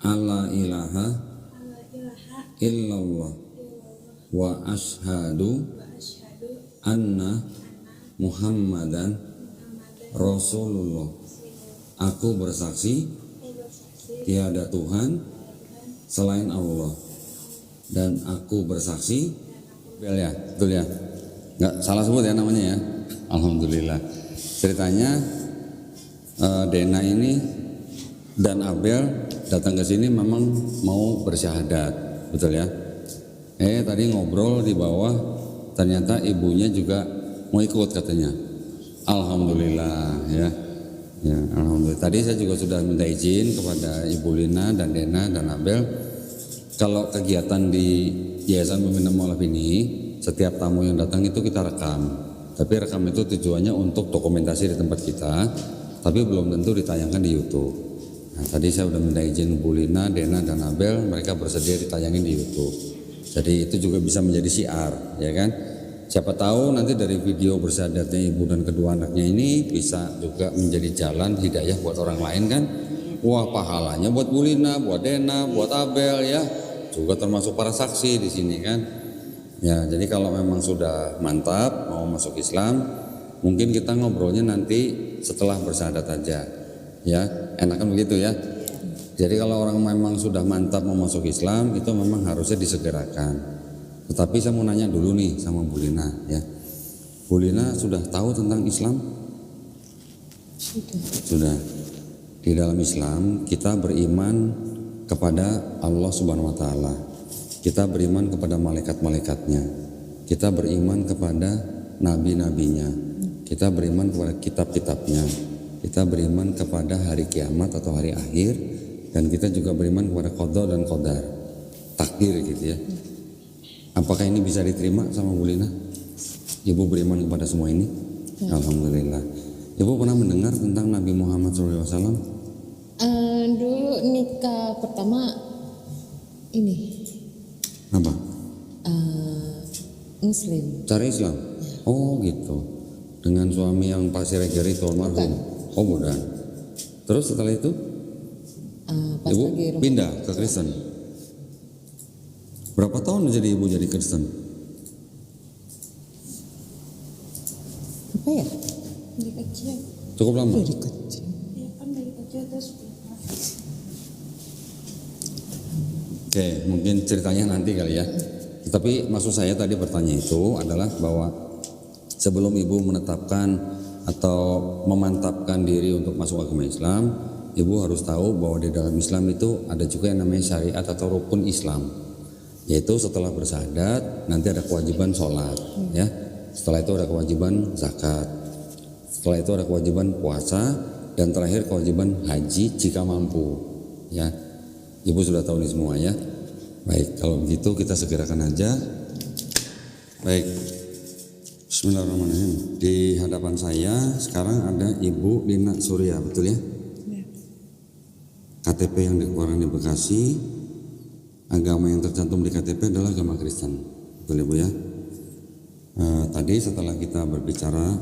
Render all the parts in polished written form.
alla ilaha illallah wa ashhadu anna Muhammadan Rasulullah. Aku bersaksi tiada Tuhan selain Allah, dan aku bersaksi, betul ya, nggak salah sebut ya namanya ya. Alhamdulillah. Ceritanya Dena ini dan Abel datang ke sini memang mau bersyahadat, betul ya. Tadi ngobrol di bawah, ternyata ibunya juga mau ikut katanya. Alhamdulillah ya. Ya, alhamdulillah. Tadi saya juga sudah minta izin kepada Ibu Lina dan Dena dan Abel, kalau kegiatan di Yayasan Pembinaan Mualaf ini, setiap tamu yang datang itu kita rekam. Tapi rekam itu tujuannya untuk dokumentasi di tempat kita, tapi belum tentu ditayangkan di YouTube. Nah, tadi saya sudah minta izin Bu Lina, Dena dan Abel, mereka bersedia ditayangin di YouTube. Jadi itu juga bisa menjadi syiar, ya kan? Siapa tahu nanti dari video bersyahadatnya ibu dan kedua anaknya ini bisa juga menjadi jalan hidayah buat orang lain kan. Wah, pahalanya buat Bu Lina, buat Dena, buat Abel ya. Juga termasuk para saksi di sini kan. Ya, jadi kalau memang sudah mantap mau masuk Islam, mungkin kita ngobrolnya nanti setelah bersyahadat aja. Ya, enakan begitu ya. Jadi kalau orang memang sudah mantap mau masuk Islam, itu memang harusnya disegerakan. Tetapi saya mau nanya dulu nih sama Bu Lina ya. Bu Lina sudah tahu tentang Islam? Sudah. Di dalam Islam kita beriman kepada Allah Subhanahu wa taala. Kita beriman kepada malaikat-malaikatnya. Kita beriman kepada nabi-nabinya. Kita beriman kepada kitab-kitabnya. Kita beriman kepada hari kiamat atau hari akhir, dan kita juga beriman kepada qada dan qadar. Takdir gitu ya. Apakah ini bisa diterima sama Bu Lina? Ibu beriman kepada semua ini? Ya. Alhamdulillah. Ibu pernah mendengar tentang Nabi Muhammad SAW? Dulu nikah pertama ini. Apa? Muslim. Cara Islam? Ya. Oh gitu. Dengan suami yang Pak Siregar itu almarhum? Oh bukan. Terus setelah itu? Ibu pindah ke Kristen? Berapa tahun jadi ibu jadi Kristen? Apa ya? Dari kecil. Cukup lama? Dari kecil. Ya kan dari kecil terus. Oke, mungkin ceritanya nanti kali ya. Tapi maksud saya tadi bertanya itu adalah bahwa sebelum ibu menetapkan atau memantapkan diri untuk masuk agama Islam, ibu harus tahu bahwa di dalam Islam itu ada juga yang namanya syariat atau rukun Islam. Yaitu setelah bersyahadat nanti ada kewajiban sholat ya, setelah itu ada kewajiban zakat, setelah itu ada kewajiban puasa, dan terakhir kewajiban haji jika mampu ya. Ibu sudah tahu ini semua ya. Baik, kalau begitu kita segerakan aja. Baik, bismillahirrahmanirrahim. Di hadapan saya sekarang ada Ibu Lina Surya, betul ya? KTP yang dikeluarkan di Bekasi, agama yang tercantum di KTP adalah agama Kristen, betul ya Bu ya? Tadi setelah kita berbicara,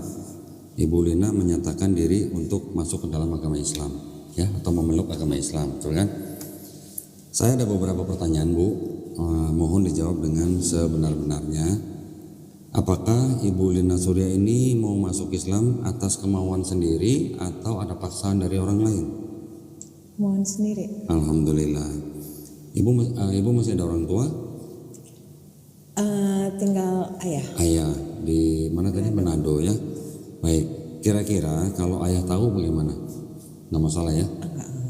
Ibu Lina menyatakan diri untuk masuk ke dalam agama Islam, ya, atau memeluk agama Islam, betul kan? Saya ada beberapa pertanyaan Bu, mohon dijawab dengan sebenar-benarnya. Apakah Ibu Lina Surya ini mau masuk Islam atas kemauan sendiri atau ada paksaan dari orang lain? Mohon sendiri. Alhamdulillah. Ibu masih ada orang tua? Tinggal ayah. Ayah di mana tadi? Manado ya. Baik. Kira-kira kalau ayah tahu bagaimana? Nggak masalah ya?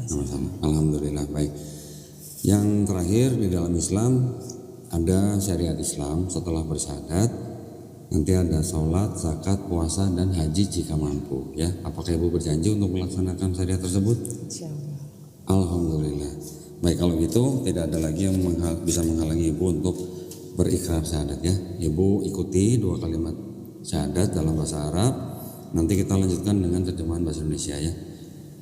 Nggak masalah. Alhamdulillah. Baik. Yang terakhir di dalam Islam ada syariat Islam setelah bersyahadat. Nanti ada sholat, zakat, puasa, dan haji jika mampu. Ya. Apakah ibu berjanji untuk melaksanakan syariat tersebut? Insyaallah. Alhamdulillah. Baik, kalau gitu tidak ada lagi yang bisa menghalangi ibu untuk berikrar syahadat ya. Ibu ikuti 2 kalimat syahadat dalam bahasa Arab. Nanti kita lanjutkan dengan terjemahan bahasa Indonesia ya.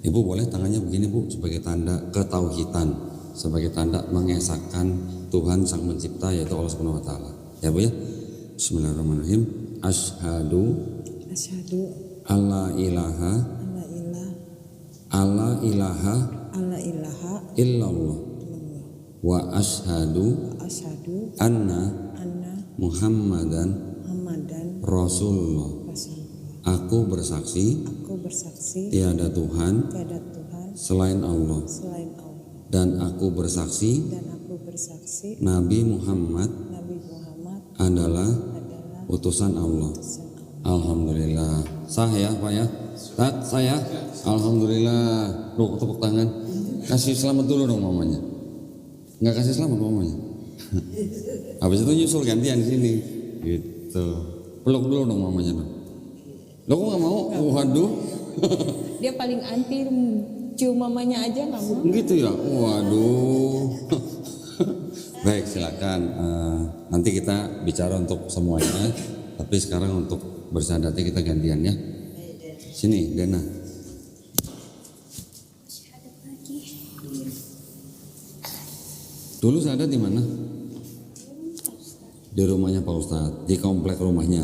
Ibu boleh tangannya begini Bu, sebagai tanda ketauhidan, sebagai tanda mengesahkan Tuhan Sang Pencipta yaitu Allah Subhanahu wa taala. Ya Bu ya. Bismillahirrahmanirrahim. Asyhadu alla ilaha illallah wa asyhadu asyhadu anna anna Muhammadan Muhammadan Rasulullah. Rasulullah. Aku bersaksi Aku bersaksi tiada Tuhan tiada Tuhan selain Allah, selain Allah, dan aku bersaksi dan aku bersaksi Nabi Muhammad Nabi Muhammad adalah adalah utusan Allah. utusan Allah. Alhamdulillah. Sah ya Pak ya? Tat, saya? Alhamdulillah. Duh, tepuk tangan. Kasih selamat dulu dong mamanya. Nggak kasih selamat mamanya. Habis itu nyusul gantian di sini. Gitu. Peluk dulu dong mamanya dong. Lo kok nggak mau? Waduh. Dia paling anti cium mamanya aja nggak mau. Gitu ya? Waduh. Baik, silakan. Nanti kita bicara untuk semuanya. Tapi sekarang untuk bersyahadatnya kita gantian ya. Sini, Dena. Syahadat lagi. Dulu syahadat di mana? Di rumahnya Pak Ustadz, di komplek rumahnya.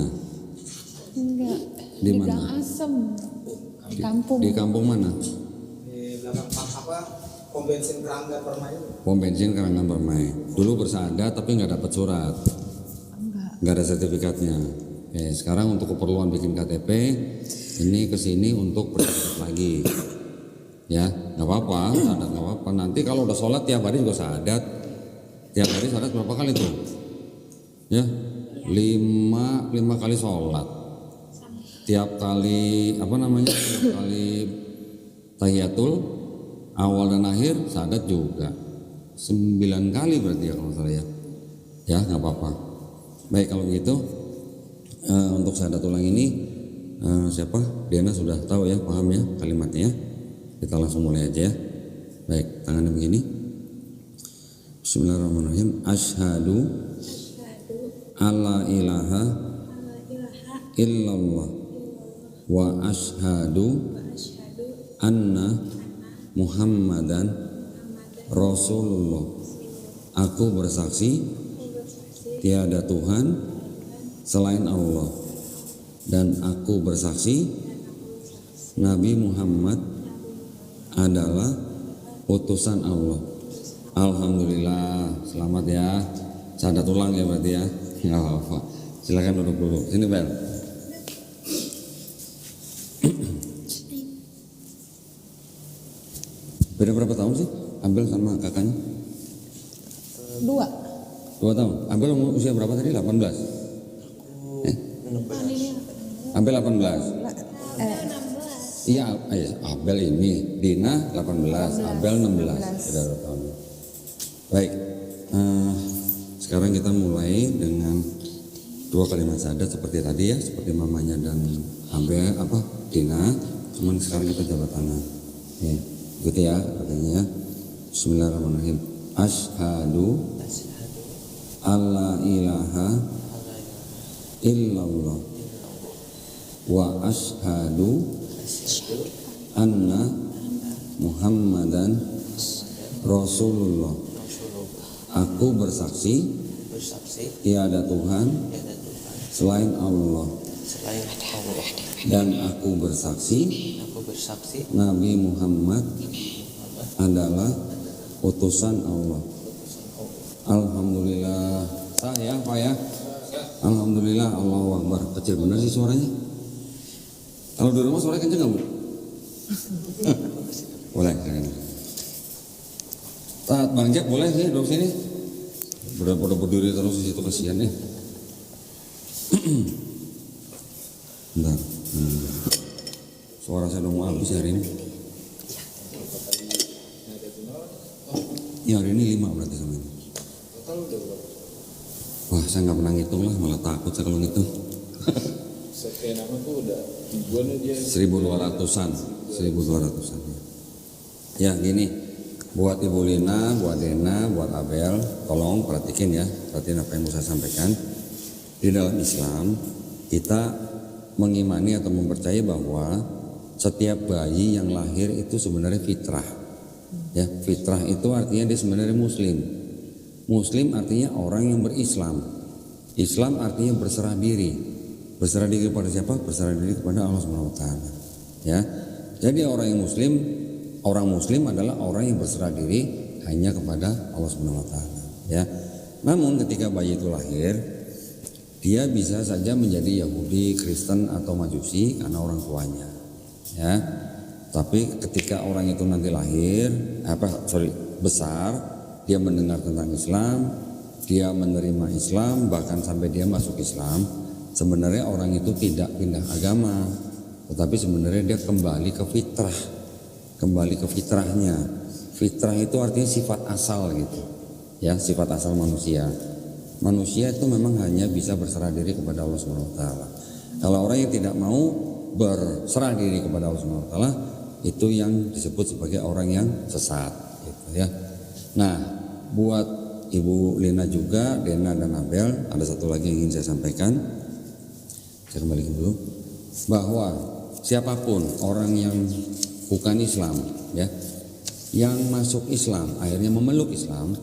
Enggak. Di Gang mana? Asem. Kampung. Di kampung mana? Di belakang pom bensin Keranggan Permai. Pom bensin Karangan Permai. Dulu bersyahadat tapi nggak dapat surat, Enggak. nggak ada sertifikatnya. Oke, sekarang untuk keperluan bikin KTP, ini kesini untuk bersyahadat lagi. Ya, nggak apa-apa, syahadat nggak apa-apa. Nanti kalau udah sholat tiap hari juga syahadat. Tiap hari syahadat berapa kali tuh? Ya, lima kali sholat. Tiap kali tiap kali tahiyatul awal dan akhir syahadat juga 9 kali berarti ya kalau salah ya. Ya nggak apa-apa. Baik kalau begitu untuk syahadat ulang ini siapa? Diana sudah tahu ya, paham ya kalimatnya. Kita langsung mulai aja ya. Baik, tangannya begini. Bismillahirrahmanirrahim. Asyhadu alla ilaha illallah wa asyhadu anna Muhammadan Rasulullah. Aku bersaksi tiada Tuhan selain Allah, dan aku bersaksi Nabi Muhammad adalah utusan Allah. Alhamdulillah, selamat ya. Syahadat ulang ya berarti ya. Nggak apa-apa. Silakan duduk dulu. Sini Bel. Beda berapa tahun sih? Abel sama kakaknya? 2 tahun. Abel usia berapa tadi? 18? Abel 18? Iya, Abel ini. Dina 18, Abel 16. Beda berapa tahun. Baik, sekarang kita mulai dengan 2 kalimat syahadat seperti tadi ya, seperti mamanya dan Abel Dina. Cuman sekarang kita jabat tangan. Ya. Gitu ya katanya. Bismillahirrahmanirrahim. Asyhadu alla ilaha illallah wa asyhadu anna Muhammadan Rasulullah. Aku bersaksi tiada Tuhan selain Allah, dan aku bersaksi Nabi Muhammad adalah utusan Allah. Alhamdulillah. Sah ya Pak ya? Alhamdulillah. Allahu Akbar. Kecil bener sih suaranya. Kalau di rumah suaranya kenceng nggak Bu? Boleh. Taat Bang Jack boleh sih duduk sini. Udah berdiri terus di situ, kasihan nih. Bentar. Suara saya udah mau habis hari ini. Ya hari ini 5 berarti sama ini. Wah saya nggak pernah ngitung lah, malah takut saya kalau ngitung. Sekian nama tuh udah ribuan aja. 1200-an ya. Gini, buat Ibu Lina, buat Dena, buat Abel, tolong perhatiin ya, perhatiin apa yang mau saya sampaikan. Di dalam Islam kita mengimani atau mempercayai bahwa setiap bayi yang lahir itu sebenarnya fitrah. Ya, fitrah itu artinya dia sebenarnya muslim. Muslim artinya orang yang berislam. Islam artinya berserah diri. Berserah diri kepada siapa? Berserah diri kepada Allah Subhanahu wa taala. Ya. Jadi orang muslim adalah orang yang berserah diri hanya kepada Allah Subhanahu wa taala, ya. Namun ketika bayi itu lahir, dia bisa saja menjadi Yahudi, Kristen atau Majusi karena orang tuanya, ya. Tapi ketika orang itu nanti lahir, besar, dia mendengar tentang Islam, dia menerima Islam, bahkan sampai dia masuk Islam, sebenarnya orang itu tidak pindah agama, tetapi sebenarnya dia kembali ke fitrah, kembali ke fitrahnya. Fitrah itu artinya sifat asal gitu, ya, sifat asal manusia. Manusia itu memang hanya bisa berserah diri kepada Allah Subhanahu wa taala. Kalau orang yang tidak mau berserah diri kepada Allah Subhanahu wa taala, itu yang disebut sebagai orang yang sesat gitu, ya. Nah, buat Ibu Lina juga, Dena dan Abel, ada satu lagi yang ingin saya sampaikan. Saya kembalikan dulu bahwa siapapun orang yang bukan Islam, ya, yang masuk Islam akhirnya memeluk Islam,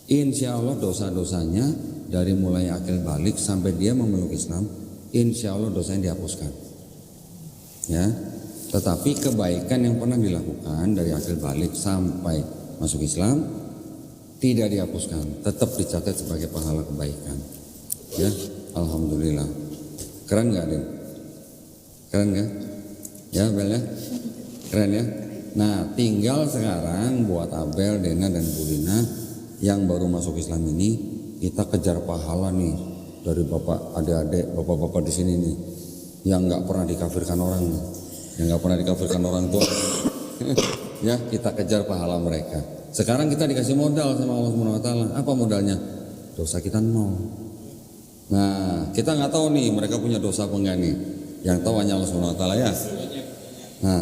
insya Allah dosa-dosanya dari mulai akil balik sampai dia memeluk Islam, insya Allah dosanya dihapuskan, ya. Tetapi kebaikan yang pernah dilakukan dari akil balik sampai masuk Islam tidak dihapuskan, tetap dicatat sebagai pahala kebaikan, ya. Alhamdulillah. Keren nggak, Den? Keren nggak? Ya, Abel, ya? Keren, ya? Nah, tinggal sekarang buat Abel, Dena, dan Bu Lina yang baru masuk Islam ini, kita kejar pahala nih dari bapak, adik-adik, bapak-bapak di sini nih, yang nggak pernah dikafirkan orang, yang nggak pernah dikafirkan orang tua. Ya, kita kejar pahala mereka. Sekarang kita dikasih modal sama Allah Subhanahu wa taala. Apa modalnya? Dosa kita 0. Nah, kita nggak tahu nih mereka punya dosa apa enggak nih. Yang tahu hanya Allah Subhanahu wa taala, ya. Nah,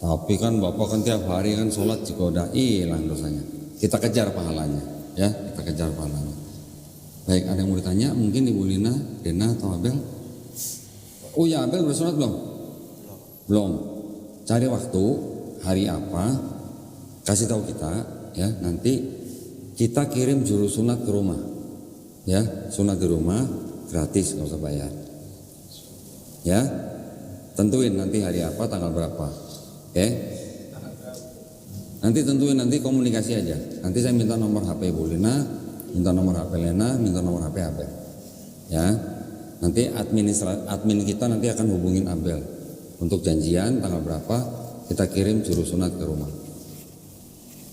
tapi kan Bapak kan tiap hari kan sholat juga udah hilang dosanya. Kita kejar pahalanya, ya, kita kejar pahalanya. Baik, ada yang mau ditanya? Mungkin Ibu Lina, Dena, atau Abel? Oh ya, Abel udah sholat belum? Belum. Cari waktu, hari apa, kasih tahu kita, ya. Nanti kita kirim juru sunat ke rumah, ya. Sunat di rumah gratis, nggak usah bayar, ya. Tentuin nanti hari apa, tanggal berapa, oke? Nanti tentuin, nanti komunikasi aja. Nanti saya minta nomor HP Ibu Lina, minta nomor HP Lena, minta nomor HP Abel, ya. Nanti admin kita nanti akan hubungin Abel untuk janjian tanggal berapa kita kirim juru sunat ke rumah.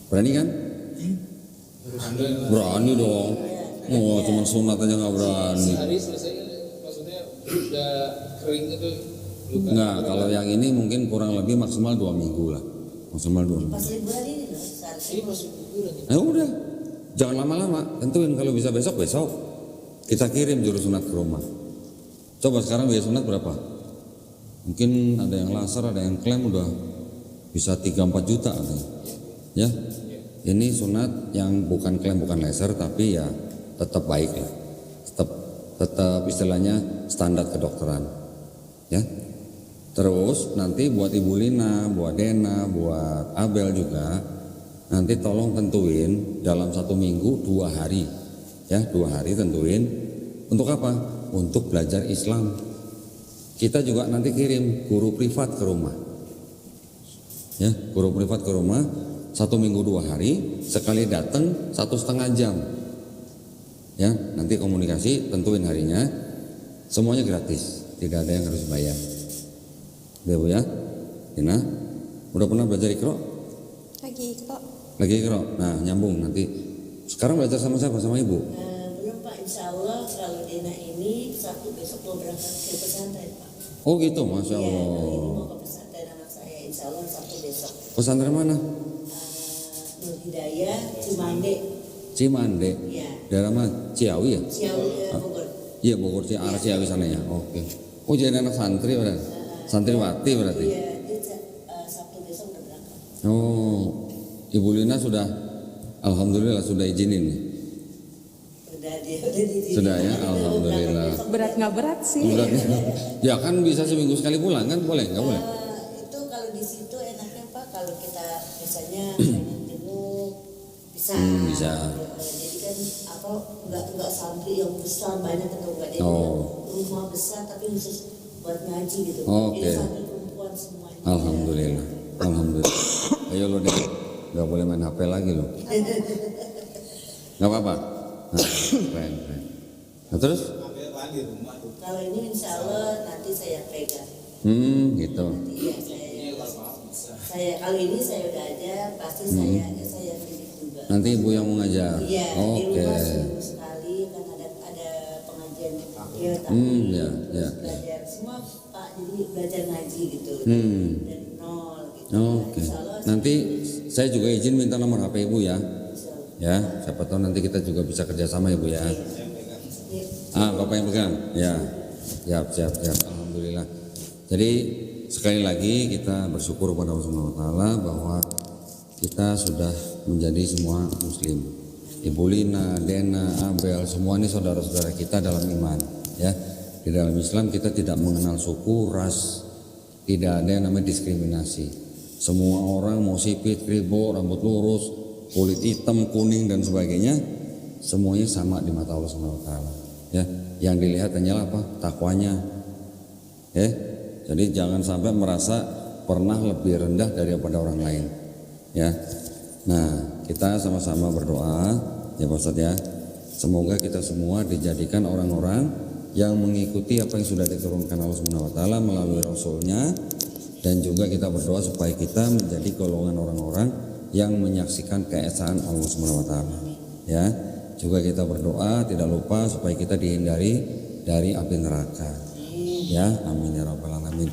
Berani kan? Berani dong. Oh, cuma sunat aja nggak berani. Sehari selesai, maksudnya udah kering itu luka. Nggak, kalau yang ini mungkin kurang lebih maksimal 2 minggu lah. Maksimal 2 minggu. Pas liburan ini loh, saat Ini masuk liburan. Udah, jangan lama-lama. Tentuin kalau bisa besok kita kirim juru sunat ke rumah. Coba sekarang biaya sunat berapa? Mungkin ada yang laser, ada yang klaim udah bisa 3-4 juta katanya. Ya, ini sunat yang bukan klaim, bukan laser, tapi ya tetap baik lah, tetap istilahnya standar kedokteran, ya. Terus nanti buat Ibu Lina, buat Dena, buat Abel juga, nanti tolong tentuin dalam 1 minggu 2 hari, ya, 2 hari tentuin untuk apa? Untuk belajar Islam. Kita juga nanti kirim guru privat ke rumah, ya, guru privat ke rumah 1 minggu 2 hari, sekali datang 1,5 jam, ya. Nanti komunikasi, tentuin harinya, semuanya gratis, tidak ada yang harus bayar. Udah, Bu, ya. Dina, udah pernah belajar Iqra? Lagi Iqra. Nah, nyambung nanti. Sekarang belajar sama siapa? Sama Ibu? belum Pak, insya Allah kalau Dena ini Sabtu besok mau berangkat ke pesantren Pak. Oh gitu, Masya Iya, Allah. ini mau ke pesantren anak saya, insya Allah Sabtu besok. Pesantren mana? Nur Hidayah, Cimande. Cimande. Iya. Daerah mana? Ciawi ya? Ciawi, Bogor. Iya, Bogor, arah Ciawi sana ya. Oke. Oh, jadi anak santri berarti. Santriwati berarti. Iya, dia Sabtu besok udah berangkat. Oh, Ibu Lina sudah, alhamdulillah sudah izinin nih. Udah di Sudah ya, alhamdulillah. Berat nggak berat sih. Berat. Ya kan bisa seminggu sekali pulang kan, boleh nggak boleh? Itu kalau di situ enaknya Pak, kalau kita misalnya pengen jenguk bisa. Bisa. Jadi kan apa nggak santri yang besar banyak atau enggak, dia rumah besar tapi khusus buat ngaji gitu. Oke. Jadi santri perempuan semuanya. Alhamdulillah. Alhamdulillah. Ayo lo deh. nggak boleh main HP lagi loh. Nggak apa-apa. Nah, keren. Nah, terus? Di rumah tuh. Kalau ini insya Allah nanti saya pegang. Gitu. Iya saya kalau ini saya udah aja pasti saya didik juga. Nanti ibu yang mau ngajar. Iya di Oke. rumah seminggu sekali kan ada pengajian ya Ya. belajar semua Pak jadi belajar ngaji gitu dari nol gitu. Oke. Insya Allah Nanti saya juga izin minta nomor HP ibu ya. insya Allah. Ya, siapa tahu nanti kita juga bisa kerjasama ibu ya. Iya. Bapak yang pegang. Ya. Siap. Alhamdulillah. Jadi sekali lagi kita bersyukur kepada Allah Subhanahu wa taala bahwa kita sudah menjadi semua muslim. Ibu Lina, Dena, Abel, semua ini saudara-saudara kita dalam iman, ya. Di dalam Islam kita tidak mengenal suku, ras, tidak ada yang namanya diskriminasi. Semua orang mau sipit, kribo, rambut lurus, kulit hitam, kuning dan sebagainya, semuanya sama di mata Allah Subhanahu wa taala, ya. Yang dilihat hanyalah apa? Takwanya. Ya. Jadi jangan sampai merasa pernah lebih rendah daripada orang lain, ya. Nah, kita sama-sama berdoa ya Pak Ustadz ya. Semoga kita semua dijadikan orang-orang yang mengikuti apa yang sudah diturunkan Allah Subhanahu wa taala melalui Rasulnya, dan juga kita berdoa supaya kita menjadi golongan orang-orang yang menyaksikan keesaan Allah Subhanahu wa taala, ya. Juga kita berdoa tidak lupa supaya kita dihindari dari api neraka. Ya, amin ya rabbal alamin.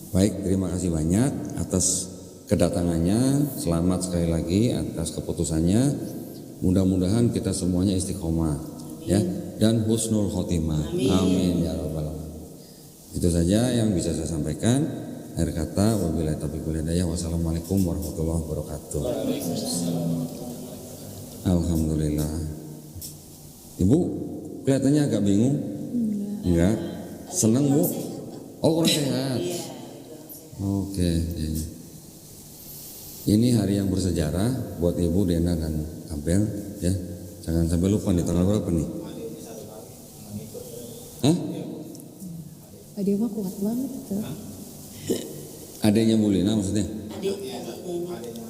Baik, terima kasih banyak atas kedatangannya. Selamat sekali lagi atas keputusannya. Mudah-mudahan kita semuanya istiqomah, ya, dan husnul khotimah. Amin ya rabbal alamin. Itu saja yang bisa saya sampaikan. Akhir kata, wabillahi taufiq wal hidayah. Wassalamualaikum warahmatullahi wabarakatuh. Alhamdulillah. Ibu kelihatannya agak bingung. Enggak. Senang Bu? Oh, kurang sehat. Oke. Ini hari yang bersejarah buat Ibu, Dena dan Abel, ya. Jangan sampai lupa nih, tanggal berapa nih? Hah? Dia mah kuat banget itu. Adanya Bu Lina maksudnya? Adiknya ini.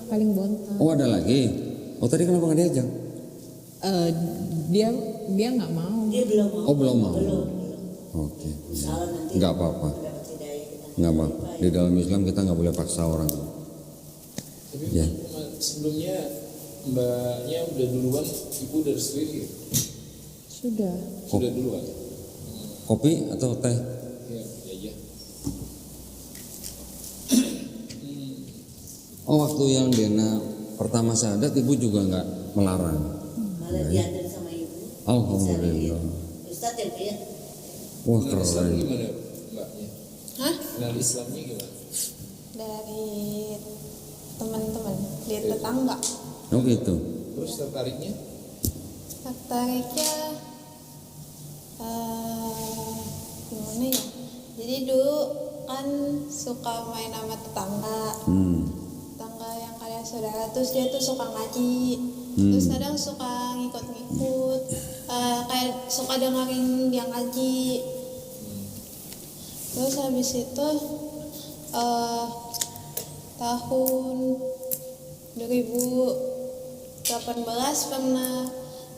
Paling bontot. Oh, ada lagi. Oh, tadi kenapa nggak diajak? Dia nggak mau. Dia belum mau. Oh, belum mau. Belum. Oke. Insya Allah nanti Nggak apa-apa. mendapat hidayah kita. Nggak apa-apa. Di dalam Islam kita nggak boleh paksa orang. Tapi Ya. sebelumnya mbaknya udah duluan, ibu udah restuin gitu? Sudah. Sudah duluan? Kopi atau teh? Iya. Oh, waktu yang Dena pertama syahadat Ibu juga nggak melarang. Malah diantar sama ibu. Alhamdulillah. Ustaz ya Bu ya. Wah, Kenal Islam keren. gimana mbaknya? Hah? Kenal Islamnya gimana? Dari teman-teman di tetangga. Oh gitu. Terus tertariknya? Tertariknya gimana ya? Jadi dulu kan suka main sama tetangga yang kalian saudara, terus dia tuh suka ngaji, terus kadang suka ngikut-ngikut, kayak suka dengerin dia ngaji. Terus habis itu tahun 2018 pernah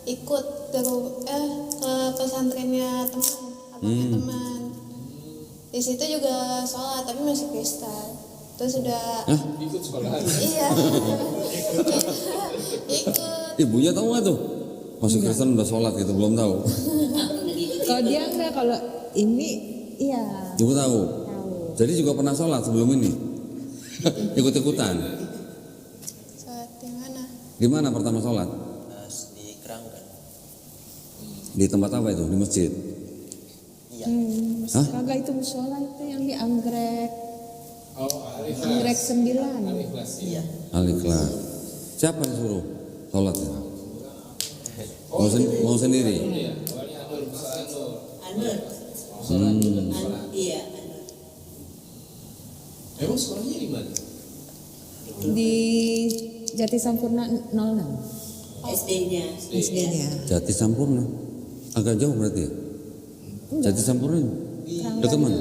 ikut ke pesantrennya teman, abangnya teman. Di situ juga sholat tapi masih Kristen. Terus sudah Ikut sekolahan? iya ikut. Ibunya tahu nggak tuh? Masih Kristen udah sholat gitu, belum tahu. Kalau dia enggak, kalau ini iya. Ibu tahu. Jadi juga pernah sholat sebelum ini. Ikut-ikutan. Sholat di mana? Di mana pertama sholat? Di Keranggan. Di tempat apa itu? Di masjid? Iya. Hah? Kagak itu musola itu yang di Anggrek. Oh, Anggrek 9. Al-Ikhlas. Iya. Al-Ikhlas. Siapa yang suruh sholat ya? Mau sendiri? Anur. Iya, Anur. Emang sekolahnya di mana? Di Jati Sampurna 06. SD-nya. SD-nya. Jati Sampurna. Agak jauh berarti ya? Jati Sampurna dekat mana?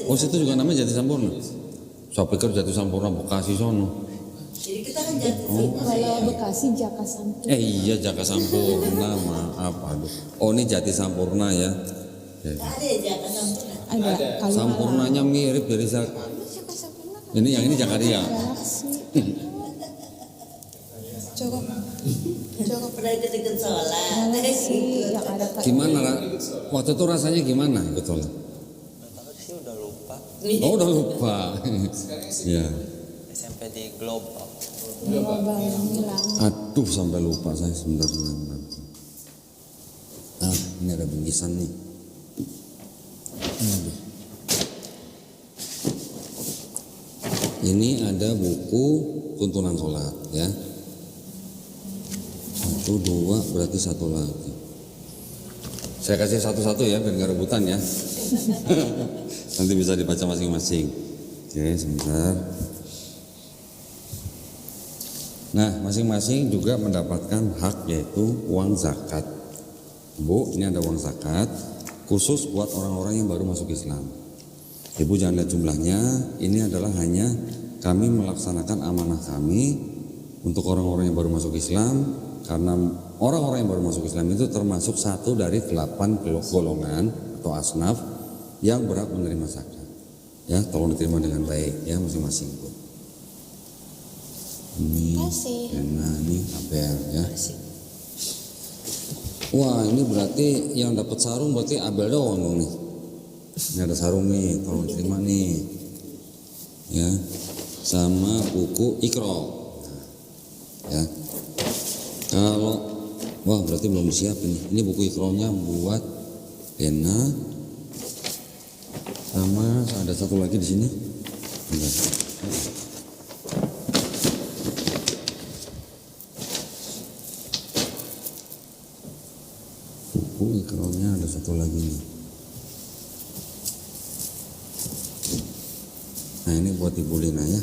Oh, situ juga namanya Jati Sampurna. Saya pikir Jati Sampurna Bekasi sono. Jadi kita kan Kalau Bekasi Jaka Sampurna. Iya Jaka Sampurna, maaf, aduh. Oh ini Jati Sampurna ya. Nggak ada ya Jaka Sampurna. Ada Kalimalang. Sampurnanya mirip dari Jaka Sampurna kan ini yang ini Jakaria. Galaksi. cukup Pernah ikut sholat. Galaksi yang ada Gimana Ra? Waktu itu rasanya gimana ikut sholat? Aku sih udah lupa. Oh udah lupa. Iya. SMP di Global. global yang hilang. Aduh sampai lupa saya sebentar. Ah ini ada bingkisan nih. Aduh. Ini ada buku tuntunan sholat ya. 1, 2 berarti 1 lagi. Saya kasih satu-satu ya biar nggak rebutan ya. Nanti bisa dibaca masing-masing. Oke sebentar. Nah masing-masing juga mendapatkan hak yaitu uang zakat. Bu ini ada uang zakat khusus buat orang-orang yang baru masuk Islam. Ibu jangan lihat jumlahnya, ini adalah hanya kami melaksanakan amanah kami untuk orang-orang yang baru masuk Islam, karena orang-orang yang baru masuk Islam itu termasuk satu dari 8 golongan atau asnaf yang berhak menerima zakat. Ya, tolong diterima dengan baik ya masing-masing Bu. Ini, ini Abel ya. Wah ini berarti yang dapat sarung berarti Abel doang dong nih. Ini ada sarung nih, tolong terima nih, ya, sama buku Iqra, ya. Kalau, wah berarti belum disiapin. Ini buku Iqra-nya buat Dena, sama ada satu lagi di sini. Bentar. Buku Iqra-nya ada satu lagi nih. Nah ini buat Ibu Lina ya.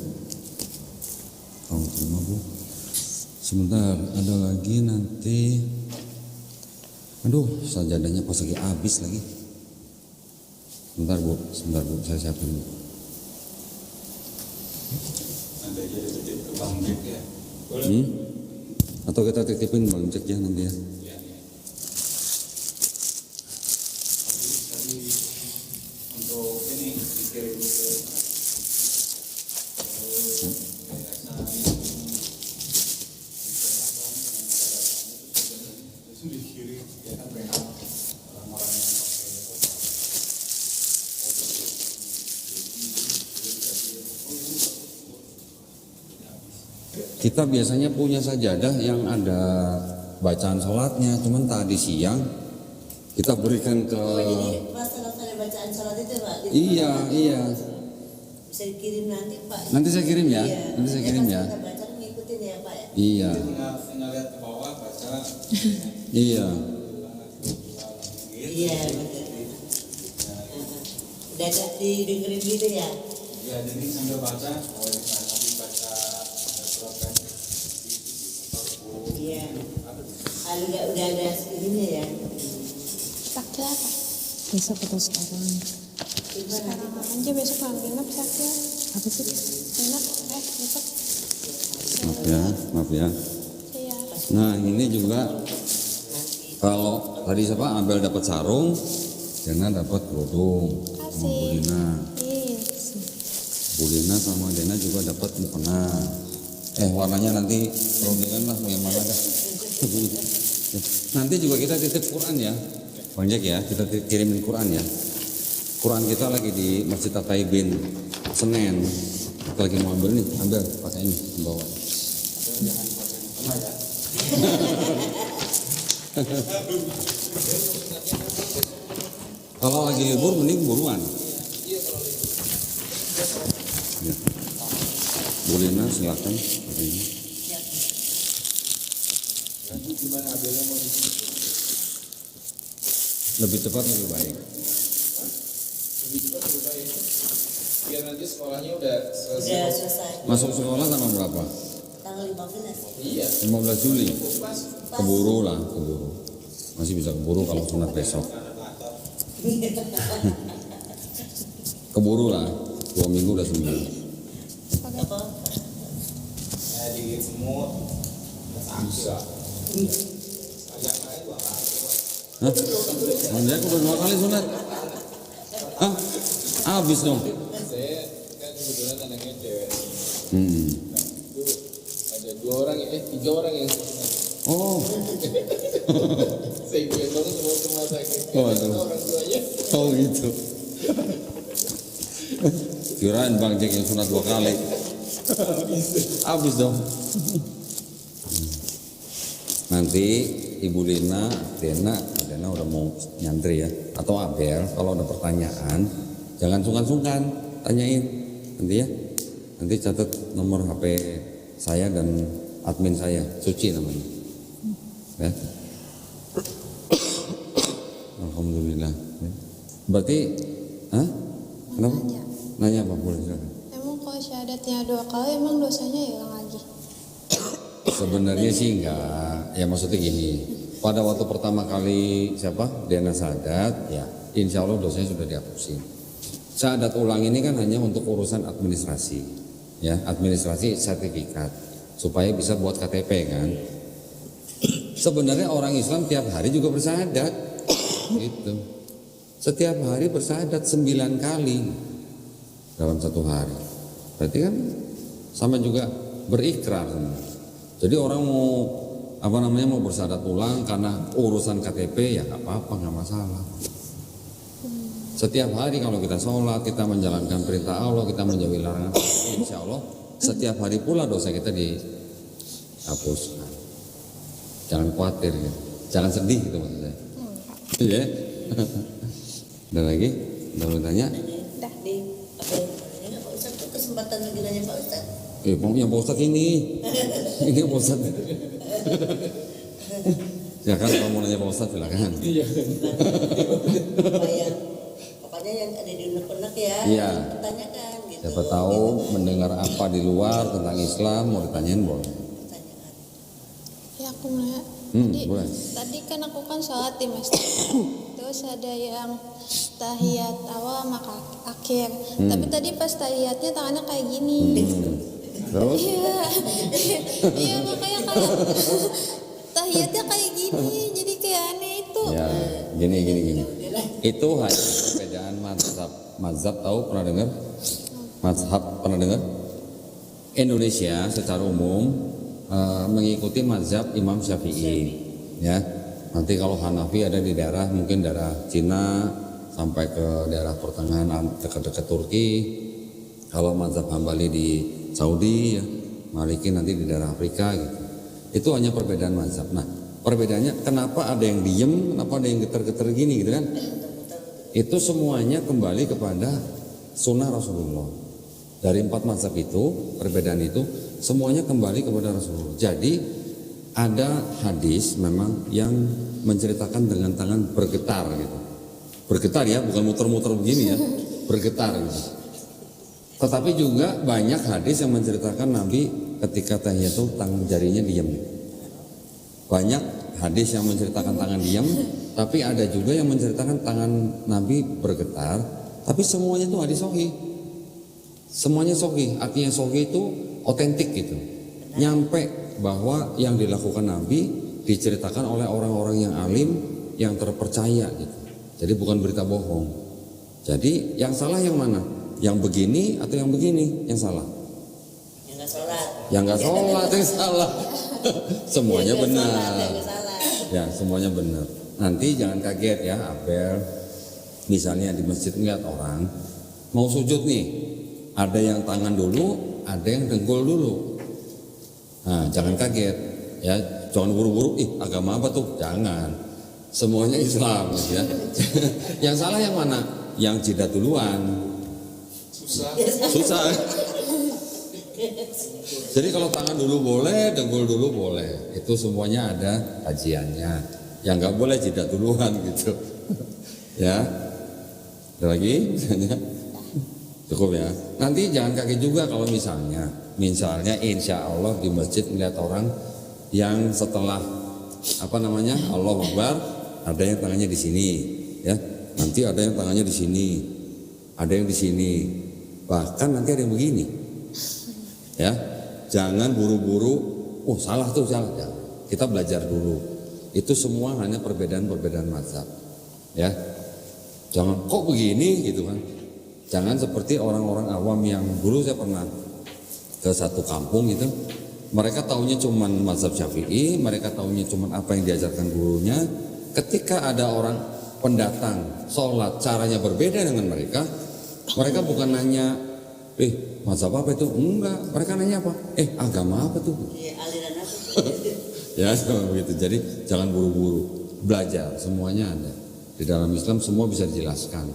Tolong terima Bu. Sebentar ada lagi nanti. Aduh sajadahnya pas lagi habis lagi. Sebentar Bu, saya siapin Bu. Nanti aja dititip ke Bang Jack ya. Atau kita titipin Bang Jack ya nanti ya. Tadi untuk ini dikirim ke dikirim ya kan banyak orang-orang yang Kita biasanya punya sajadah yang ada bacaan sholatnya, cuman tadi siang kita berikan ke. Oh, jadi pas selesai bacaan sholat itu Pak? Iya. Bisa dikirim nanti Pak? Nanti saya kirim ya, Iya. nanti saya kirim ya. Kita baca ngikutin ya Pak ya? Iya, tinggal lihat ke bawah baca iya. Iya betul. Udah ada didengerin gitu ya? ya jadi sambil baca kalau misalnya nanti baca surat pendek Iya. Udah ada ininya ya? sakit apa? Besok atau sekarang? Gimana? Sekarang aja besok nggak nginep sakit. Apa sih? Nginep besok. Maaf ya. Iya. Nah ini juga kalau tadi siapa Abel dapat sarung, Dena dapat kerudung sama Bu Kasih. Lina. Iya. Bu Lina sama Dena juga dapat mukena. Warnanya nanti perundingan lah mau yang mana dah. Nanti juga kita titip Quran ya, Bang Jack ya, kita kirimin Quran ya. Quran kita lagi di Masjid At-Taibin Senen. Kita lagi mau ambil nih, ambil pakai ini bawa. Kalau lagi libur mending buruan. Ya. Bu Lina silakan. Lebih cepat lebih baik. Biar nanti sekolahnya udah Udah selesai. selesai. Masuk sekolah tanggal berapa? Tanggal 15. Iya. 15 Juli. Keburu lah, keburu. Masih bisa keburu kalau sunat besok. Keburu lah, 2 minggu udah sembuh. Apa? di digigit semut, nggak sakit. Ajak saya 2 kali. Hah? Anjay, udah 2 kali sunat. Ah, habis dong. Saya kan kebetulan anaknya cewek. Hmm. Nah, itu ada 3 orang yang sunat. Oh, Saya gendong semua ke rumah sakit. Waduh. Orang tuanya. oh gitu. Kirain Bang Jack yang sunat 2 kali. Habis dong. Nanti Ibu Lina, Dena udah mau nyantri ya, atau Abel, kalau ada pertanyaan jangan sungkan-sungkan tanyain nanti ya. Nanti catat nomor HP saya dan admin saya, Suci namanya. Ya. Alhamdulillah. Ya. Berarti, kenapa? Nanya apa boleh silakan. Emang kalau syahadatnya 2 kali emang dosanya hilang lagi? Sebenarnya sih enggak, ya maksudnya gini, pada waktu pertama kali Dena syahadat, ya insya Allah dosanya sudah dihapusin. Syahadat ulang ini kan hanya untuk urusan administrasi, ya administrasi sertifikat, supaya bisa buat KTP kan. Sebenarnya orang Islam tiap hari juga bersyahadat, gitu. Setiap hari bersyahadat 9 kali dalam 1 hari, berarti kan sama juga berikrar. Jadi orang mau bersyahadat ulang karena urusan KTP ya nggak apa-apa, nggak masalah. Setiap hari kalau kita sholat, kita menjalankan perintah Allah, kita menjauhi larangan, insya Allah setiap hari pula dosa kita dihapuskan. Jangan khawatir, ya. Jangan sedih gitu maksud saya. Iya. Ada lagi? Udah mau tanya? Dah. Di apa yang Pak Ustadz tuh kesempatan lagi nanya Pak Ustadz. Yang Pak Ustadz ini Pak Ustadz. Silakan kalau mau nanya Pak Ustadz silakan. Iya. Pokoknya yang ada di unek-unek ya. Iya. Tanyakan gitu. Siapa tahu mendengar apa di luar tentang Islam mau ditanyain boleh. Tanyakan. Ya aku nanya. Boleh. Tadi kan aku kan sholat di masjid. Terus ada yang tahiyat awal sama akhir. Tapi tadi pas tahiyatnya tangannya kayak gini. Terus? Iya makanya kayak tahiyatnya kayak gini. Jadi kayak aneh itu. Ya, gini. Itu hanya perbedaan mazhab. Mazhab tahu pernah dengar? Mazhab pernah dengar? Indonesia secara umum mengikuti mazhab Imam Syafi'i. Ya, nanti kalau Hanafi ada di daerah mungkin daerah Cina sampai ke daerah pertengahan dekat-dekat Turki. Kalau mazhab Hambali di Saudi, ya, Maliki nanti di daerah Afrika gitu. Itu hanya perbedaan mazhab. Nah, perbedaannya kenapa ada yang diem, kenapa ada yang getar-getar gini gitu kan? Itu semuanya kembali kepada sunnah Rasulullah. Dari 4 mazhab itu, perbedaan itu semuanya kembali kepada Rasulullah. Jadi ada hadis memang yang menceritakan dengan tangan bergetar gitu. Bergetar ya, bukan muter-muter begini ya, bergetar gitu. Tetapi juga banyak hadis yang menceritakan Nabi ketika tahiyat itu tangan jarinya diam. Banyak hadis yang menceritakan tangan diam, tapi ada juga yang menceritakan tangan Nabi bergetar, tapi semuanya itu hadis sahih. Semuanya sahih, artinya sahih itu otentik gitu. Nyampe bahwa yang dilakukan Nabi diceritakan oleh orang-orang yang alim, yang terpercaya gitu. Jadi bukan berita bohong. Jadi yang salah yang mana? Yang begini atau yang begini yang salah? Yang nggak sholat. Yang nggak sholat yang salah. Semuanya Yang nggak benar. sholat, yang nggak salah. Ya semuanya benar. Nanti jangan kaget ya Abel. Misalnya di masjid ngeliat orang mau sujud nih, ada yang tangan dulu, ada yang dengkul dulu. Nah jangan kaget ya, jangan buru-buru. Agama apa tuh? Jangan. Semuanya Islam gitu ya. Yang salah yang mana? Yang jidat duluan. Susah. Jadi kalau tangan dulu boleh, dengkul dulu boleh. Itu semuanya ada kajiannya. Yang nggak boleh jidat duluan gitu. Ya. Ada lagi? Cukup ya. Nanti jangan kaget juga kalau misalnya insya Allah di masjid melihat orang yang setelah Allahu Akbar ada yang tangannya di sini, ya. Nanti ada yang tangannya di sini, ada yang di sini. Bahkan nanti ada yang begini, ya. Jangan buru-buru, oh salah tuh salah. Ya. Kita belajar dulu. Itu semua hanya perbedaan-perbedaan mazhab. Ya. Jangan kok begini gitu kan. Jangan seperti orang-orang awam yang dulu saya pernah ke satu kampung itu. Mereka taunya cuman mazhab Syafi'i, mereka taunya cuman apa yang diajarkan gurunya. Ketika ada orang pendatang sholat caranya berbeda dengan mereka bukan nanya, mazhab apa itu? Enggak, mereka nanya apa? Agama apa tuh? Aliran apa? Ya begitu. Jadi jangan buru-buru, belajar, semuanya ada di dalam Islam, semua bisa dijelaskan.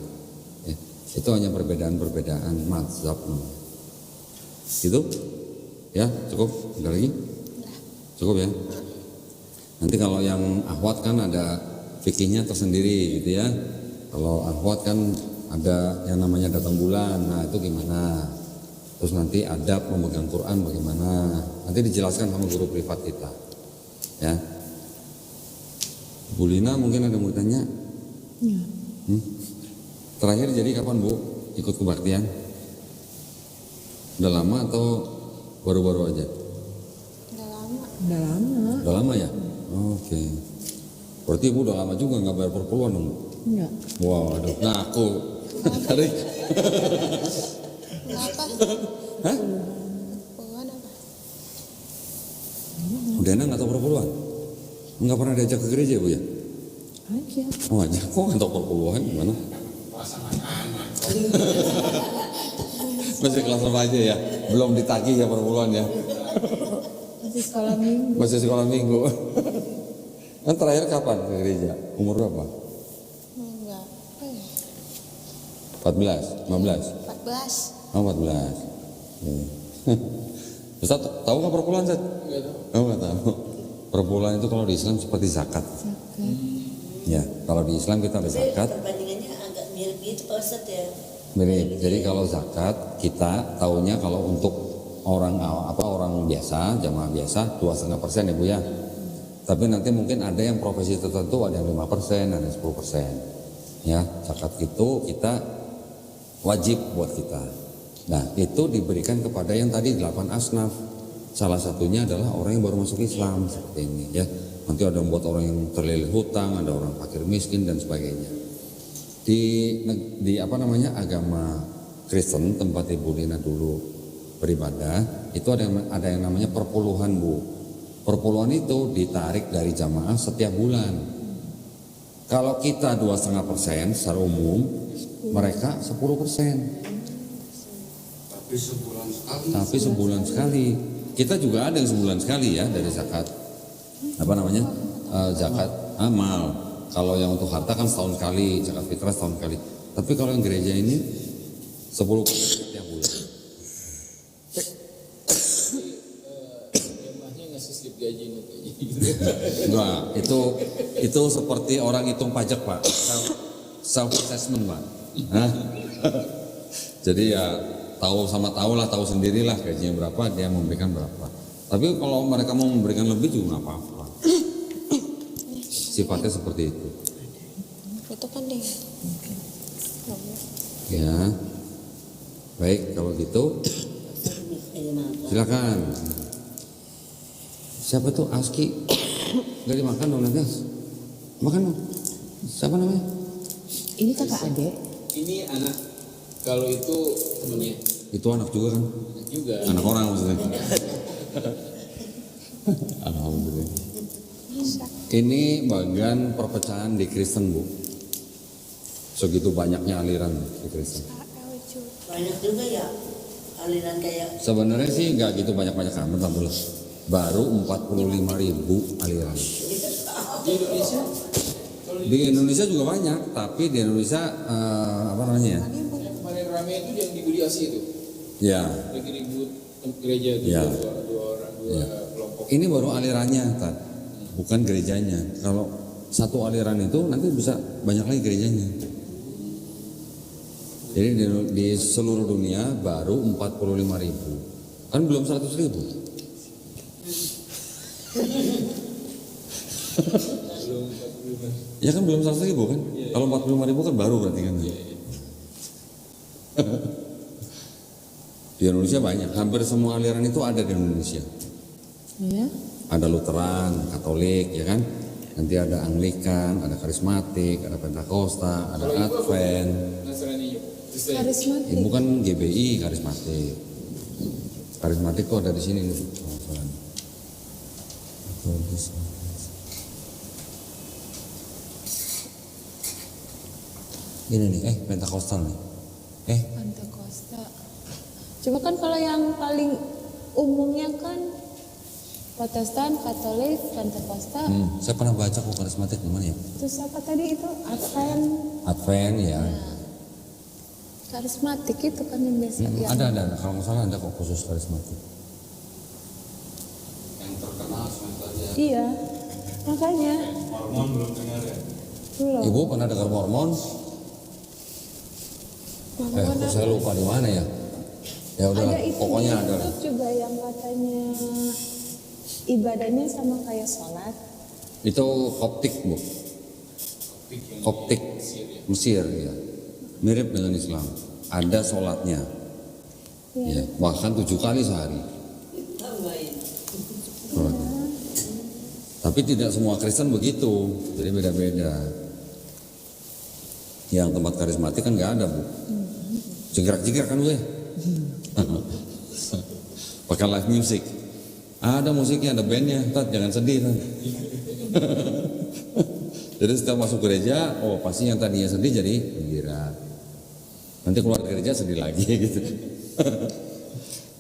Ya, itu hanya perbedaan-perbedaan mazhab. Gitu? Ya cukup, ada lagi? Cukup ya. Nanti kalau yang akhwat kan ada fikihnya tersendiri gitu ya. Kalau akhwat kan ada yang namanya datang bulan, nah itu gimana? Terus nanti adab memegang Quran bagaimana? Nanti dijelaskan sama guru privat kita. Ya. Bu Lina mungkin ada mau tanya? Ya. Terakhir jadi kapan Bu ikut kebaktian? Udah lama atau baru-baru aja? Udah lama. Udah lama. Udah lama ya? Oke. Berarti Ibu udah lama juga nggak bayar perpuluhan dong Bu? Enggak. Wow, aduh. Nah aku tadi. Kenapa? Hah? Puluhan apa? Udah enak nggak tahu perpuluhan? Nggak pernah diajak ke gereja Bu ya? Aja. Oh aja, kok nggak tahu perpuluhan gimana? Masih kelas apa aja ya? Belum ditagih ya perpuluhan ya? Masih sekolah minggu. Masih sekolah minggu. Kan terakhir kapan ke gereja? Umur berapa? Enggak. 14, 15? 14. Oh 14. Ustaz tahu nggak perpuluhan Ustaz? Enggak tahu. Oh nggak tahu. Perpuluhan itu kalau di Islam seperti zakat. Ya, kalau di Islam kita ada zakat. Perbandingannya agak mirip gitu Pak Ustadz ya. Mirip. Jadi kalau zakat kita taunya kalau untuk orang biasa, jamaah biasa 2,5% ya Bu ya. Tapi nanti mungkin ada yang profesi tertentu ada yang 5%, ada yang 10%. Ya, zakat itu kita wajib buat kita. Nah, itu diberikan kepada yang tadi 8 asnaf. Salah satunya adalah orang yang baru masuk Islam seperti ini ya. Nanti ada yang buat orang yang terlilit hutang, ada orang fakir miskin dan sebagainya. Di agama Kristen tempat Ibu Lina dulu beribadah itu ada yang namanya perpuluhan Bu. Perpuluhan itu ditarik dari jamaah setiap bulan. Kalau kita 2,5% secara umum, mereka 10%. Tapi sebulan sekali. Kita juga ada yang sebulan sekali ya dari zakat. Zakat amal. Kalau yang untuk harta kan setahun sekali, zakat fitrah setahun sekali. Tapi kalau yang gereja ini 10% setiap bulan. Jemaahnya ngasih slip gaji nih kayak gitu. Enggak, itu seperti orang hitung pajak Pak, self assessment Pak. Hah? Jadi ya tahu sendirilah gajinya berapa, dia memberikan berapa. Tapi kalau mereka mau memberikan lebih juga nggak apa-apa. Sifatnya seperti itu. Itu kan deh. Ya, baik kalau gitu silakan. Siapa tuh Aski? Gak dimakan dong nanti. Makan dong. Siapa namanya? Ini kakak adik. Ini anak, kalau itu temennya Itu anak juga kan? juga. Anak orang maksudnya. Alhamdulillah. Ini bagian perpecahan di Kristen Bu. Segitu banyaknya aliran di Kristen. Banyak juga ya aliran kayak Sebenarnya sih nggak gitu banyak-banyak amat alhamdulillah. Baru 45.000 aliran. Di Indonesia Di Indonesia juga banyak, tapi di Indonesia yang kemarin rame itu yang di Budi Asi itu, Ya, lagi ribut gereja itu Ya. dua Ya. kelompok. ini baru alirannya, Tad. Bukan gerejanya. Kalau satu aliran itu nanti bisa banyak lagi gerejanya. Jadi di seluruh dunia baru 45.000. Kan belum 100.000. Ya kan belum 100.000 kan? Kalau 45.000 kan baru berarti kan. Di Indonesia banyak, hampir semua aliran itu ada di Indonesia. Ya. Ada Lutheran, Katolik, ya kan? Nanti ada Anglikan, ada Karismatik, ada Pentakosta, ada Kalau itu apa? Advent. Nasrani Kristen. Karismatik. Ini bukan GBI Karismatik. Karismatik kok ada di sini nih. Oh, salah. Ini nih, Pentakostal nih. Pentakosta. Coba kan kalau yang paling umumnya kan Protestan, Katolik, Pentakosta. Saya pernah baca kok Karismatik gimana ya? Terus apa tadi itu Advent? Advent ya. Karismatik itu kan yang biasa. yang- Ada. Kalau nggak salah ada kok khusus Karismatik. Yang terkenal semua aja. Iya. Makanya Mormon belum dengar ya? belum. Ibu pernah dengar Mormon? Kok saya lupa di mana ya? Ya udah, Ada itu pokoknya di ada lah. YouTube juga yang katanya ibadahnya sama kayak sholat. Itu Koptik bu, Koptik Mesir ya, mirip dengan Islam. Ada sholatnya, ya, bahkan 7 kali sehari. Tambahin. Sholatnya. Tapi tidak semua Kristen begitu, jadi beda-beda. Yang tempat karismatik kan nggak ada bu, jingkrak-jingkrak kan gue. Pakai live music. Ada musiknya, ada bandnya, Tat, jangan sedih Tat. Jadi setiap masuk gereja, oh pasti yang tadinya sedih jadi gembira. Nanti keluar gereja sedih lagi gitu.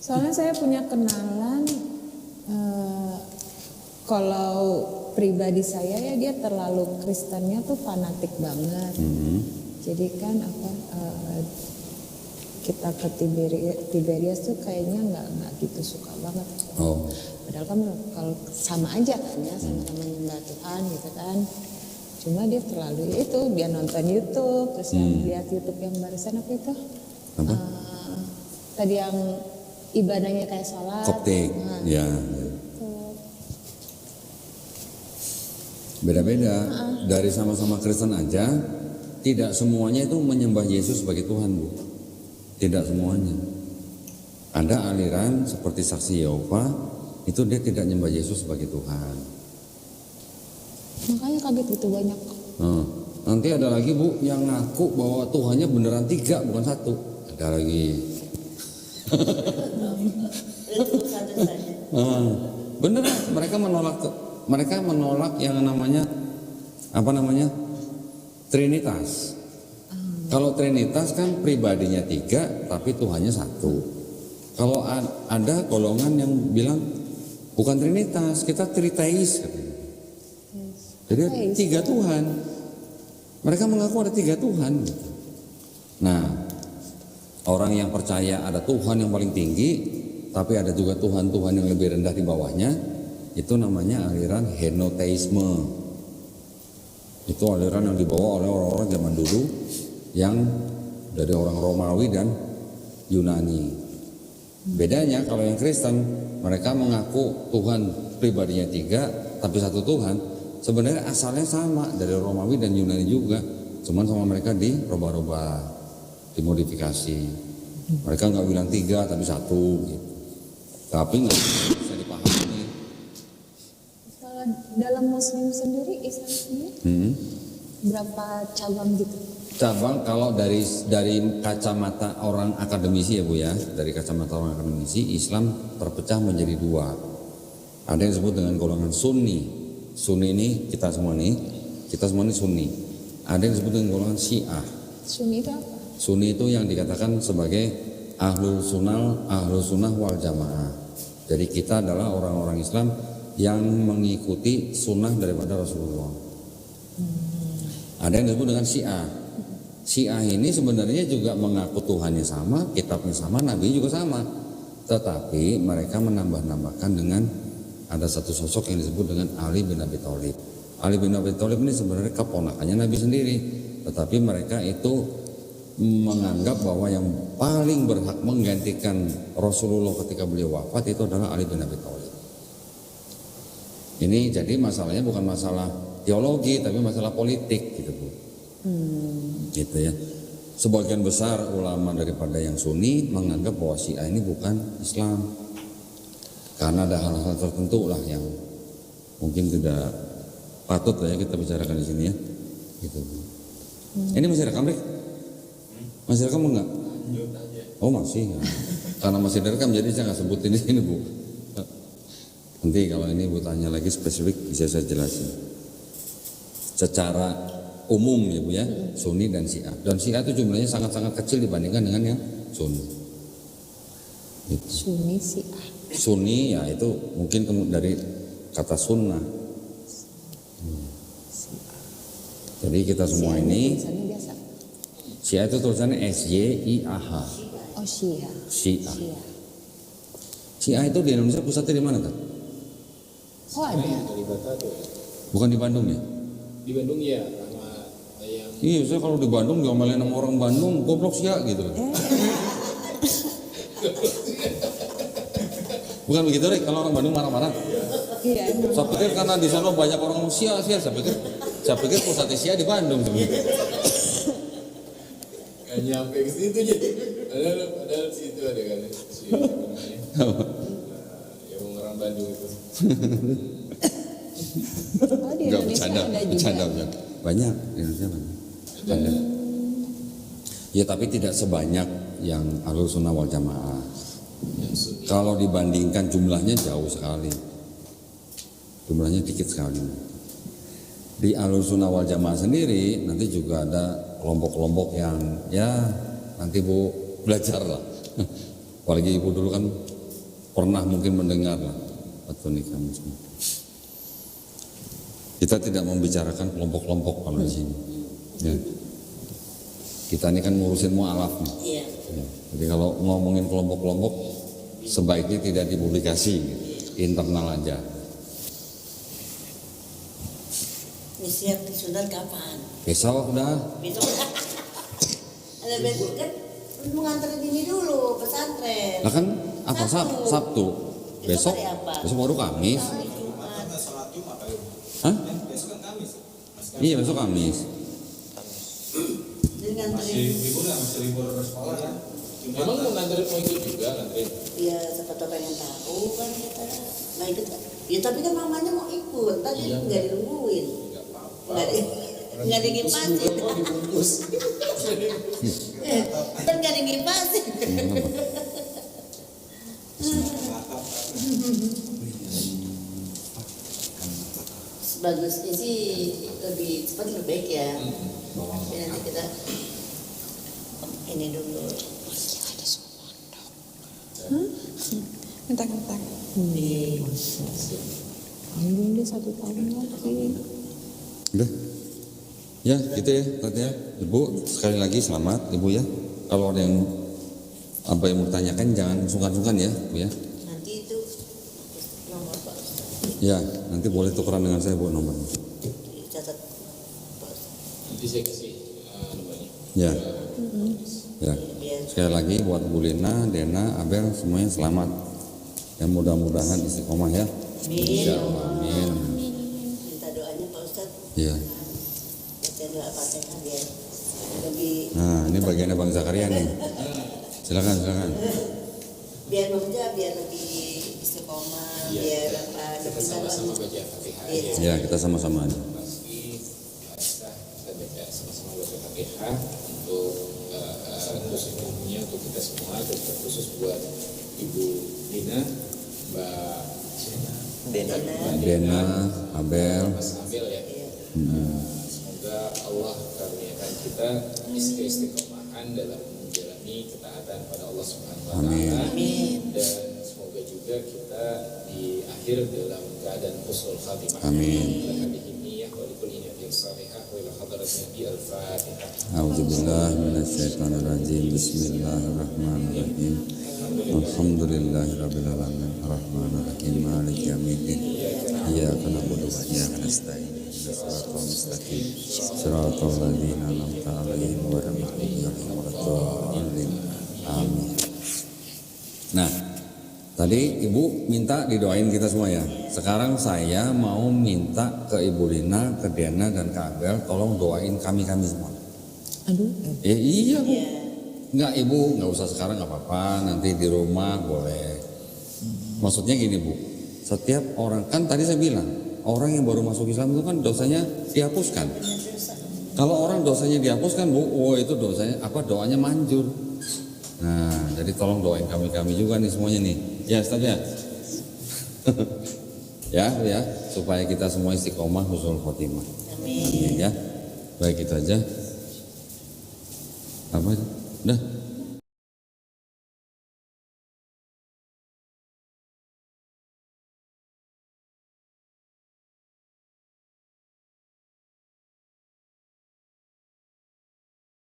Soalnya saya punya kenalan, kalau pribadi saya ya dia terlalu Kristennya tuh fanatik banget. Jadi kan kita ke Tiberias tuh kayaknya nggak gitu suka banget. Oh, Padahal kan kalau sama aja kan ya, sama-sama nyembah Tuhan gitu kan. Cuma dia terlalu ya itu, dia nonton YouTube, terus yang lihat YouTube yang barusan apa itu? apa? Tadi yang ibadahnya kayak sholat. Koptik, Nah, ya. gitu. Beda-beda. Dari sama-sama Kristen aja, tidak semuanya itu menyembah Yesus sebagai Tuhan, Bu. Tidak semuanya. Ada aliran seperti Saksi Yehova, itu dia tidak menyembah Yesus sebagai Tuhan. Makanya kaget gitu banyak. Nah, nanti ada lagi Bu yang ngaku bahwa Tuhannya beneran 3 bukan 1. Ada lagi. Itu satu saja. Beneran mereka menolak yang namanya Trinitas. Kalau Trinitas kan pribadinya 3 tapi Tuhannya 1. Kalau ada golongan yang bilang bukan Trinitas, kita Triteis katanya. Jadi ada 3 Tuhan. Mereka mengaku ada 3 Tuhan. Nah, orang yang percaya ada Tuhan yang paling tinggi, tapi ada juga Tuhan-Tuhan yang lebih rendah di bawahnya, itu namanya aliran henoteisme. Itu aliran yang dibawa oleh orang-orang zaman dulu yang dari orang Romawi dan Yunani. Bedanya kalau yang Kristen, mereka mengaku Tuhan pribadinya 3, tapi 1 Tuhan. Sebenarnya asalnya sama dari Romawi dan Yunani juga, cuman sama mereka dirubah-rubah, dimodifikasi. Mereka nggak bilang 3 tapi 1 gitu. Tapi nggak bisa dipahami. Kalau dalam Muslim sendiri, Islam sendiri berapa cabang gitu? Cabang kalau dari kacamata orang akademisi ya Bu ya, dari kacamata orang akademisi, Islam terpecah menjadi 2. Ada yang disebut dengan golongan Sunni. Sunni ini kita semua nih Sunni. Ada yang disebut dengan golongan Syiah. Sunni itu apa? Sunni itu yang dikatakan sebagai ahlul sunnah wal jamaah. Jadi kita adalah orang-orang Islam yang mengikuti sunnah daripada Rasulullah. Ada yang disebut dengan Syiah. Syiah ini sebenarnya juga mengaku Tuhannya sama, kitabnya sama, Nabi juga sama. Tetapi mereka menambah-nambahkan dengan ada satu sosok yang disebut dengan Ali bin Abi Thalib. Ali bin Abi Thalib ini sebenarnya keponakannya Nabi sendiri. Tetapi mereka itu menganggap bahwa yang paling berhak menggantikan Rasulullah ketika beliau wafat itu adalah Ali bin Abi Thalib. Ini jadi masalahnya bukan masalah teologi tapi masalah politik gitu Bu. Gitu ya. sebagian besar ulama daripada yang Sunni menganggap bahwa Syiah ini bukan Islam karena ada hal-hal tertentu lah yang mungkin tidak patut lah ya kita bicarakan di sini ya. Gitu. Ini masih rekam, Rek? Masih rekam enggak? Oh masih. Ya. Karena masih direkam jadi saya nggak sebutin di sini, Bu. Nanti kalau ini Bu tanya lagi spesifik bisa saya jelasin. Secara umum ya Bu ya, Sunni dan Syiah. Dan Syiah itu jumlahnya sangat-sangat kecil dibandingkan dengan yang Sunni. Gitu. Sunni Syiah. Sunni ya itu mungkin dari kata sunnah. Jadi kita semua ini Tulisannya biasa. Syiah itu tulisannya SYIAH. Oh Syiah. Syiah. Syiah. Syiah itu di Indonesia pusatnya di mana kan? Oh ada. Dari Bata tuh. Bukan di Bandung ya? Di Bandung ya, sama yang Iya, saya kalau di Bandung diomelin sama orang Bandung, goblok Syiah gitu. Bukan begitu Rek, kalau orang Bandung marah-marah. Iya. Saya pikir karena di sana banyak orang Syiah, saya pikir pusatnya Syiah di Bandung sebenarnya. nggak nyampe ke situ jadi. Padahal situ ada kan si namanya. Yang orang Bandung itu. Oh di Enggak Indonesia bercanda, ada juga. bercanda. Banyak di Indonesia banyak. Ada. Ya tapi tidak sebanyak yang Ahlus Sunnah wal Jamaah. Kalau dibandingkan jumlahnya jauh sekali. Jumlahnya dikit sekali. Di Ahlus Sunnah wal Jamaah sendiri nanti juga ada kelompok-kelompok yang ya nanti Bu belajar lah. Apalagi Ibu dulu kan pernah mungkin mendengar lah waktu nikah semua. Kita tidak membicarakan kelompok-kelompok kalau di sini. Ya. Kita ini kan ngurusin mu'alaf nih. Iya. Ya. Jadi kalau ngomongin kelompok-kelompok sebaiknya tidak dipublikasi, gitu. Internal aja. Misi yang disunat kapan? Besok udah. Besok. Ada besok kan mengantarin ini dulu pesantren. Lah kan apa Sabtu. Besok hari apa? besok baru Kamis. Hari Jumat. Sholat Jumat kali. Hah? Besok kan Kamis. Iya besok Kamis. Jadi nganterin. Masih libur sekolah kan. Emang mau nganterin mau ikut juga nganterin? Ya siapa tahu pengen tahu kan kita nggak ikut kan? Ya tapi kan mamanya mau ikut, tadi nggak dilungguin, nggak digipasin, Dibungkus. kan nggak digipasin. Sebagusnya sih lebih cepat lebih baik ya. Tapi nanti kita ini dulu. Mentang-mentang. Di Tanggung dia 1 tahun lagi. Udah. Ya gitu ya tadi ya. Ibu sekali lagi selamat Ibu ya. Kalau ada yang apa yang mau tanyakan jangan sungkan-sungkan ya Bu ya. nanti itu nomor Pak Ustaz. Ya nanti boleh tukeran dengan saya Bu nomor. Catat Pak Ustaz. Nanti saya kasih nomornya. Ya. Ya. Biar Sekali lagi buat Bu Lina, Dena, Abel semuanya selamat. Dan mudah-mudahan istiqomah ya. Insyaallah. Amin. minta doanya Pak Ustadz, Ya. baca doa Fatihah biar lebih Nah ini bagiannya Bang Zakaria nih. Silakan. biar maksudnya biar lebih istiqomah, biar apa Kita sama-sama baca Fatihah Iya. aja. Ya kita sama-sama aja. Pasti kita baca sama-sama baca Fatihah untuk ilmunya untuk kita semua, terkhusus buat Ibu Dina, Mbak Dena. Dena, Abel. Mas Abel ya. Semoga Allah karuniakan kita istiqomahan dalam menjalani ketaatan pada Allah Subhanahu wa taala. Dan semoga juga kita di akhir dalam keadaan husnul khatimah. Amin. A'udzubillah minasyaitonirrajim. Bismillahirrahmanirrahim. Alhamdulillahirabbil alamin. Arrahmanirrahim. Maliki yaumiddin. Iyyaka na'budu wa iyyaka nasta'in. Shiratal mustaqim. Shiratal ladzina an'amta 'alaihim ghairil maghdubi 'alaihim waladdallin. Amin. Nah, tadi Ibu minta didoain kita semua ya. Sekarang saya mau minta ke Ibu Lina, ke Dena dan ke Abel, tolong doain kami semua. Aduh. Iya Bu. Iya. Enggak Ibu, nggak usah sekarang nggak apa-apa, nanti di rumah boleh. Maksudnya gini Bu, setiap orang kan tadi saya bilang orang yang baru masuk Islam itu kan dosanya dihapuskan. Kalau orang dosanya dihapuskan Bu, oh itu dosanya doanya manjur. Nah, jadi tolong doain kami juga nih semuanya nih. Ya Ustaz ya. ya, supaya kita semua istiqomah husnul khotimah. Amin ya. Baik itu aja. Apa itu? Udah.